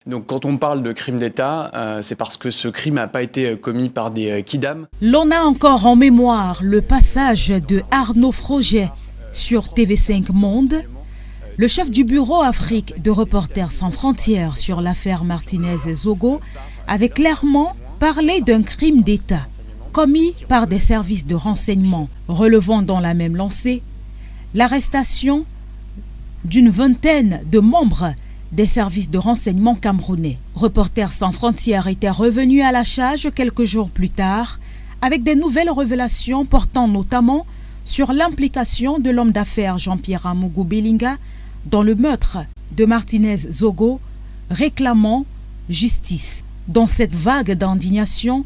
Donc quand on parle de crime d'État, c'est parce que ce crime n'a pas été commis par des kidams. L'on a encore en mémoire le passage de Arnaud Froget sur TV5 Monde, le chef du bureau Afrique de Reporters sans frontières sur l'affaire Martinez-Zogo avait clairement parlé d'un crime d'État commis par des services de renseignement, relevant dans la même lancée l'arrestation d'une vingtaine de membres des services de renseignement camerounais. Reporters sans frontières était revenu à la charge quelques jours plus tard avec des nouvelles révélations portant notamment sur l'implication de l'homme d'affaires Jean-Pierre Amougou Belinga dans le meurtre de Martinez-Zogo, réclamant justice. Dans cette vague d'indignation,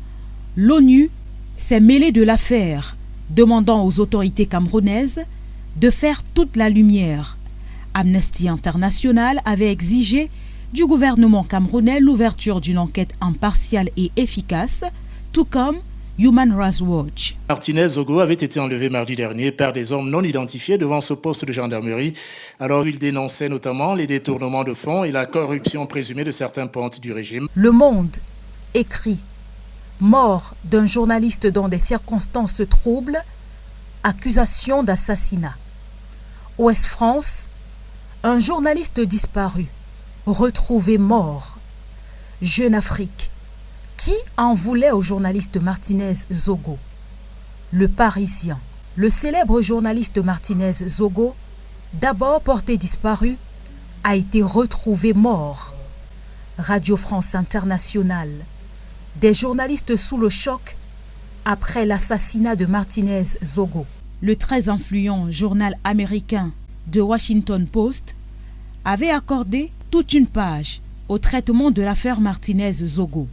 l'ONU s'est mêlée de l'affaire, demandant aux autorités camerounaises de faire toute la lumière. Amnesty International avait exigé du gouvernement camerounais l'ouverture d'une enquête impartiale et efficace, tout comme Human Rights Watch. Martinez-Zogo avait été enlevé mardi dernier par des hommes non identifiés devant ce poste de gendarmerie. Alors il dénonçait notamment les détournements de fonds et la corruption présumée de certains pontes du régime. Le Monde écrit « Mort d'un journaliste dans des circonstances troubles, accusation d'assassinat ». Ouest France, un journaliste disparu, retrouvé mort. Jeune Afrique, qui en voulait au journaliste Martinez-Zogo? Le Parisien, le célèbre journaliste Martinez-Zogo, d'abord porté disparu, a été retrouvé mort. Radio France Internationale, des journalistes sous le choc après l'assassinat de Martinez-Zogo. Le très influent journal américain The Washington Post avait accordé toute une page au traitement de l'affaire Martinez-Zogo.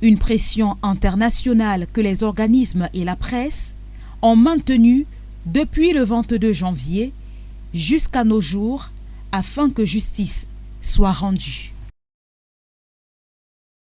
Une pression internationale que les organismes et la presse ont maintenue depuis le 22 janvier jusqu'à nos jours afin que justice soit rendue.